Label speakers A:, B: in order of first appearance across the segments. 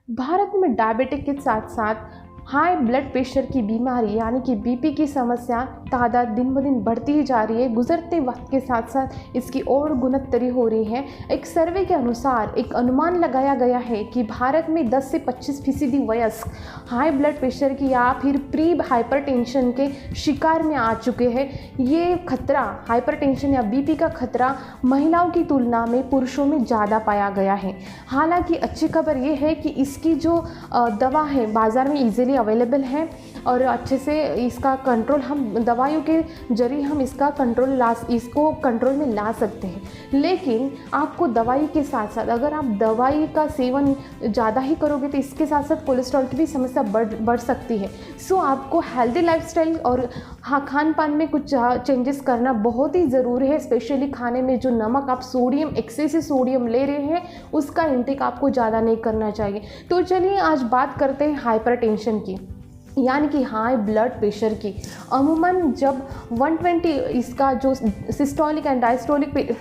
A: भारत में डायबिटिक के साथ साथ हाई ब्लड प्रेशर की बीमारी यानी कि बीपी की समस्या तादाद दिन ब दिन बढ़ती ही जा रही है। गुजरते वक्त के साथ साथ इसकी और गुणोत्तरी हो रही है। एक सर्वे के अनुसार एक अनुमान लगाया गया है कि भारत में 10 से 25% वयस्क हाई ब्लड प्रेशर की या फिर प्री हाइपरटेंशन के शिकार में आ चुके हैं। ये खतरा हाइपरटेंशन या बीपी का खतरा महिलाओं की तुलना में पुरुषों में ज़्यादा पाया गया है। हालांकि अच्छी खबर ये है कि इसकी जो दवा है बाज़ार में ईजिली अवेलेबल है और अच्छे से इसका कंट्रोल हम दवाइयों के जरिए हम इसको कंट्रोल में ला सकते हैं। लेकिन आपको दवाई के साथ साथ अगर आप दवाई का सेवन ज़्यादा ही करोगे तो इसके साथ साथ कोलेस्ट्रॉल की भी समस्या बढ़ सकती है। सो आपको हेल्दी लाइफस्टाइल और खान पान में कुछ चेंजेस करना बहुत ही ज़रूरी है। स्पेशली खाने में जो नमक आप सोडियम एक्सेसिव सोडियम ले रहे हैं उसका इंटेक आपको ज़्यादा नहीं करना चाहिए। तो चलिए आज बात करते हैं हाइपरटेंशन की यानी कि हाई ब्लड प्रेशर की। अमूमन जब 120 इसका जो सिस्टोलिक एंड डायस्टोलिक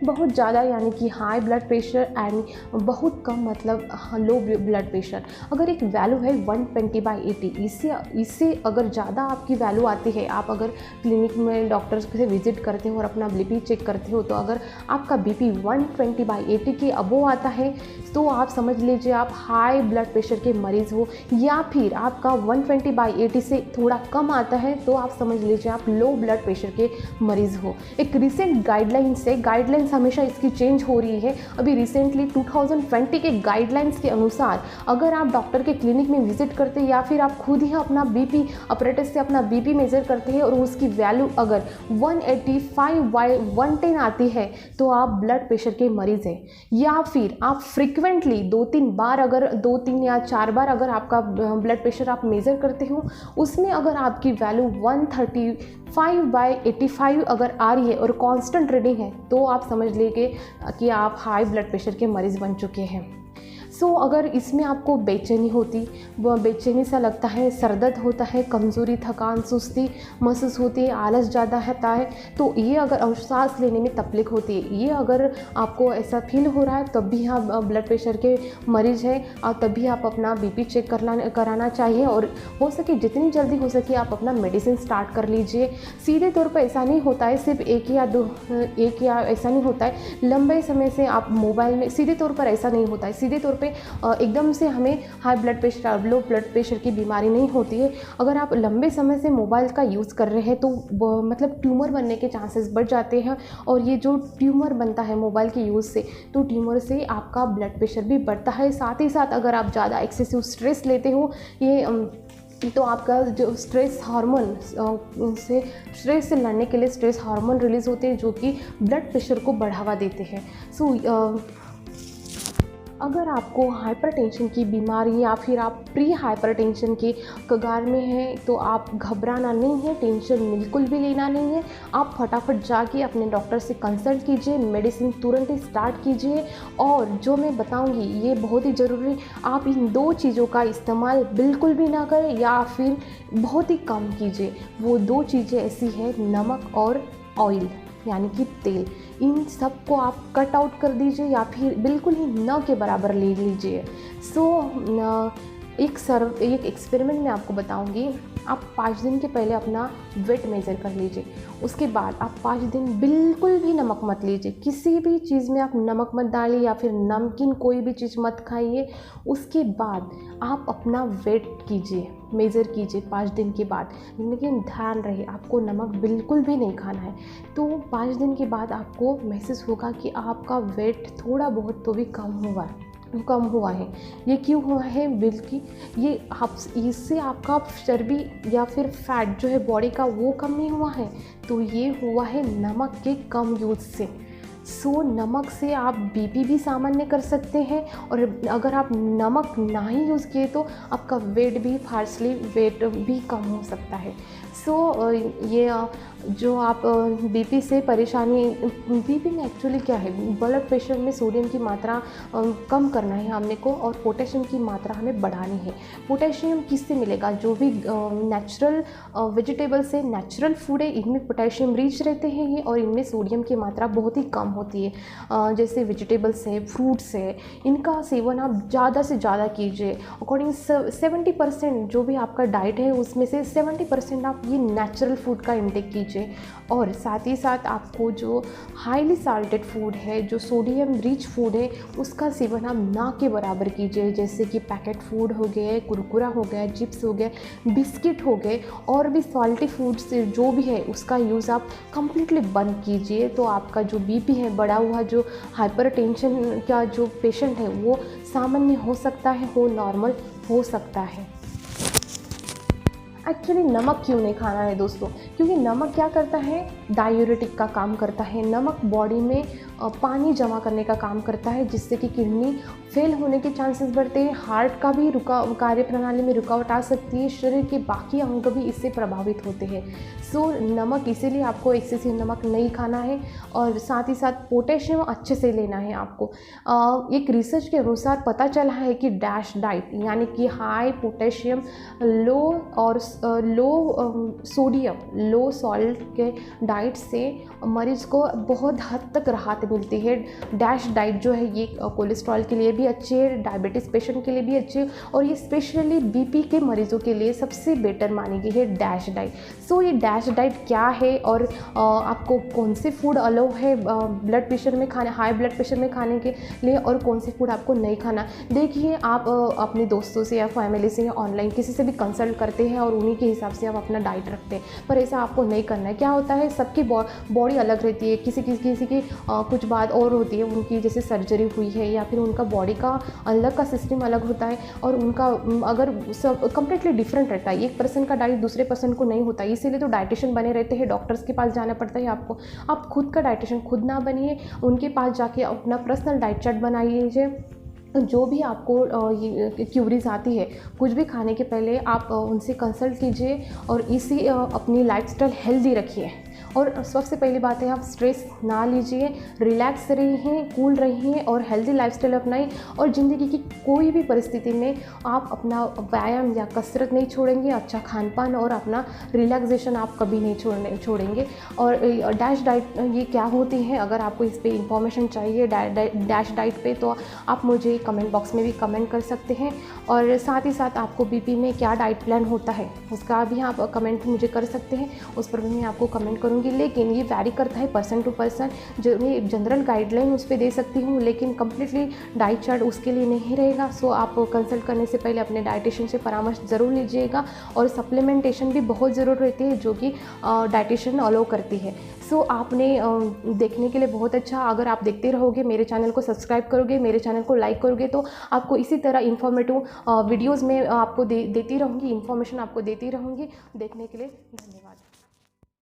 A: बहुत ज़्यादा यानी कि हाई ब्लड प्रेशर एंड बहुत कम मतलब लो ब्लड प्रेशर। अगर एक वैल्यू है 120/80 इससे अगर ज़्यादा आपकी वैल्यू आती है, आप अगर क्लिनिक में डॉक्टर्स से विजिट करते हो और अपना बीपी चेक करते हो तो अगर आपका बीपी 120/80 के अबोव आता है तो आप समझ लीजिए आप हाई ब्लड प्रेशर के मरीज़ हो, या फिर आपका 120/80 से थोड़ा कम आता है तो आप समझ लीजिए आप लो ब्लड प्रेशर के मरीज़ हो। एक रिसेंट गाइडलाइंस हमेशा इसकी चेंज हो रही है। अभी रिसेंटली 2020 के गाइडलाइंस के अनुसार अगर आप डॉक्टर के क्लिनिक में विजिट करते हैं या फिर आप खुद ही अपना बीपी अपरेटस से अपना बीपी मेजर करते हैं और उसकी वैल्यू अगर 185/110 आती है तो आप ब्लड प्रेशर के मरीज़ हैं। या फिर आप फ्रिक्वेंटली 2-3 बार अगर 2-3 या 4 बार अगर आपका ब्लड प्रेशर आप मेज़र करते हो उसमें अगर आपकी वैल्यू 135/85 अगर आ रही है और कांस्टेंट रीडिंग है तो आप समझ लीजिए कि आप हाई ब्लड प्रेशर के मरीज़ बन चुके हैं। अगर इसमें आपको बेचैनी सा लगता है, सरदर्द होता है, कमज़ोरी, थकान, सुस्ती महसूस होती है, आलस ज़्यादा आता है, तो ये अगर सांस लेने में तकलीफ होती है, ये अगर आपको ऐसा फील हो रहा है तब भी आप ब्लड प्रेशर के मरीज़ हैं और तभी आप अपना बीपी चेक कराना चाहिए और हो सके जितनी जल्दी हो सके आप अपना मेडिसिन स्टार्ट कर लीजिए। सीधे तौर पर ऐसा नहीं होता है, सिर्फ एक या ऐसा नहीं होता है लंबे समय से आप मोबाइल में, सीधे तौर पर ऐसा नहीं होता है। सीधे तौर पे एकदम से हमें high blood pressure low blood pressure की बीमारी नहीं होती है। अगर आप लंबे समय से मोबाइल का यूज़ कर रहे हैं तो मतलब ट्यूमर बनने के चांसेस बढ़ जाते हैं और ये जो ट्यूमर बनता है मोबाइल के यूज़ से तो ट्यूमर से आपका ब्लड प्रेशर भी बढ़ता है। साथ ही साथ अगर आप ज़्यादा एक्सेसिव स्ट्रेस लेते हो तो आपका जो स्ट्रेस से लड़ने के लिए स्ट्रेस हार्मोन रिलीज़ होते हैं जो कि ब्लड प्रेशर को बढ़ावा देते हैं। अगर आपको हाइपरटेंशन की बीमारी या फिर आप प्री हाइपरटेंशन के कगार में हैं तो आप घबराना नहीं है, टेंशन बिल्कुल भी लेना नहीं है। आप फटाफट जाके अपने डॉक्टर से कंसल्ट कीजिए, मेडिसिन तुरंत ही स्टार्ट कीजिए और जो मैं बताऊंगी ये बहुत ही ज़रूरी, आप इन 2 चीज़ों का इस्तेमाल बिल्कुल भी ना करें या फिर बहुत ही कम कीजिए। वो 2 चीज़ें ऐसी हैं, नमक और ऑयल यानी कि तेल। इन सब को आप कट आउट कर दीजिए या फिर बिल्कुल ही न के बराबर ले लीजिए। एक एक्सपेरिमेंट मैं आपको बताऊंगी। आप 5 दिन के पहले अपना वेट मेज़र कर लीजिए, उसके बाद आप 5 दिन बिल्कुल भी नमक मत लीजिए, किसी भी चीज़ में आप नमक मत डालिए या फिर नमकीन कोई भी चीज़ मत खाइए। उसके बाद आप अपना वेट मेज़र कीजिए 5 दिन के बाद, लेकिन ध्यान रहे आपको नमक बिल्कुल भी नहीं खाना है। तो 5 दिन के बाद आपको महसूस होगा कि आपका वेट थोड़ा बहुत तो भी कम हुआ है। ये क्यों हुआ है? बल्कि इससे आपका चर्बी या फिर फैट जो है बॉडी का वो कम नहीं हुआ है, तो ये हुआ है नमक के कम यूज़ से। नमक से आप बीपी भी सामान्य कर सकते हैं और अगर आप नमक ना ही यूज़ किए तो आपका वेट भी कम हो सकता है। ये जो आप बीपी से परेशानी, बीपी में एक्चुअली क्या है, ब्लड प्रेशर में सोडियम की मात्रा कम करना है हमने को, और पोटेशियम की मात्रा हमें बढ़ानी है। पोटेशियम किससे मिलेगा? जो भी नेचुरल वेजिटेबल से नेचुरल फूड है, इनमें पोटेशियम रिच रहते हैं ये, और इनमें सोडियम की मात्रा बहुत ही कम होती है। जैसे वेजिटेबल्स है, फ्रूट्स है, इनका सेवन आप ज़्यादा से ज़्यादा कीजिए। अकॉर्डिंग 70% जो भी आपका डाइट है उसमें से 70% आप ये नेचुरल फूड का इंटेक कीजिए। और साथ ही साथ आपको जो हाईली साल्टेड फूड है, जो सोडियम रिच फूड है, उसका सेवन आप ना के बराबर कीजिए। जैसे कि पैकेट फूड हो गए, कुरकुरा हो गया, चिप्स हो गए, बिस्किट हो गए, और भी सॉल्टी फूड्स जो भी है उसका यूज़ आप कंप्लीटली बंद कीजिए। तो आपका जो बीपी है, बढ़ा हुआ जो हाइपरटेंशन का जो पेशेंट है, वो सामान्य हो सकता है, वो नॉर्मल हो सकता है। एक्चुअली नमक क्यों नहीं खाना है दोस्तों? क्योंकि नमक क्या करता है, डायूरेटिक का काम करता है। नमक बॉडी में पानी जमा करने का काम करता है, जिससे कि किडनी फेल होने के चांसेस बढ़ते हैं, हार्ट का भी कार्य प्रणाली में रुकावट आ सकती है, शरीर के बाकी अंग भी इससे प्रभावित होते हैं। नमक, इसीलिए आपको एक्सेसिव नमक नहीं खाना है, और साथ ही साथ पोटेशियम अच्छे से लेना है आपको। एक रिसर्च के अनुसार पता चला है कि डैश डाइट, यानी कि हाई पोटेशियम, लो सोडियम, लो सॉल्ट के डाइट से मरीज़ को बहुत हद तक राहत मिलती है। डैश डाइट जो है ये कोलेस्ट्रॉल के लिए भी अच्छी है, डायबिटीज़ पेशेंट के लिए भी अच्छी है, और ये स्पेशली बीपी के मरीज़ों के लिए सबसे बेटर मानी गई है डैश डाइट। ये डैश डाइट क्या है, और आपको कौन से फूड अलाउ है ब्लड प्रेशर में खाने, हाई ब्लड प्रेशर में खाने के लिए, और कौन से फूड आपको नहीं खाना। देखिए, आप अपने दोस्तों से या फैमिली से या ऑनलाइन किसी से भी कंसल्ट करते हैं, और उन्हीं के हिसाब से आप अपना डाइट रखते हैं, पर ऐसा आपको नहीं करना है। क्या होता है, सबकी बॉडी अलग रहती है, किसी की कुछ बात और होती है, उनकी जैसे सर्जरी हुई है, या फिर उनका बॉडी का अलग का सिस्टम अलग होता है, और उनका अगर सब कम्प्लीटली डिफरेंट रहता है। एक पर्सन का डाइट दूसरे पर्सन को नहीं होता, इसीलिए तो डाइटिशियन बने रहते हैं, डॉक्टर्स के पास जाना पड़ता है आपको। आप खुद का डाइटिशियन खुद ना बनिए, उनके पास जाके अपना पर्सनल डाइट चार्ट बनाइए। जो भी आपको क्यूरीज आती है, कुछ भी खाने के पहले आप उनसे कंसल्ट कीजिए, और इसी अपनी लाइफस्टाइल हेल्दी रखिए। और सबसे पहली बात है, आप स्ट्रेस ना लीजिए, रिलैक्स रहिए, कूल रहिए, और हेल्दी लाइफस्टाइल अपनाएं। और ज़िंदगी की कोई भी परिस्थिति में आप अपना व्यायाम या कसरत नहीं छोड़ेंगे, अच्छा खान पान और अपना रिलैक्सेशन आप कभी नहीं छोड़ेंगे। और डैश डाइट ये क्या होती है, अगर आपको इस पर इंफॉर्मेशन चाहिए डैश डाइट पे, तो आप मुझे कमेंट बॉक्स में भी कमेंट कर सकते हैं। और साथ ही साथ आपको बीपी में क्या डाइट प्लान होता है, उसका भी आप कमेंट मुझे कर सकते हैं, उस पर भी मैं आपको कमेंट करूँगी। लेकिन ये वैरी करता है पर्सन टू पर्सन। जो मैं जनरल गाइडलाइन उस पर दे सकती हूँ, लेकिन कम्प्लीटली डाइट चार्ट उसके लिए नहीं रहेगा। आप कंसल्ट करने से पहले अपने डाइटिशियन से परामर्श ज़रूर लीजिएगा। और सप्लीमेंटेशन भी बहुत ज़रूर रहती है, जो कि डाइटिशियन अलाउ करती है। आपने देखने के लिए बहुत अच्छा। अगर आप देखते रहोगे, मेरे चैनल को सब्सक्राइब करोगे, मेरे चैनल को लाइक करोगे, तो आपको इसी तरह इन्फॉर्मेटिव वीडियोज़ में आपको देती रहूँगी, इन्फॉर्मेशन आपको देती रहूँगी। देखने के लिए धन्यवाद।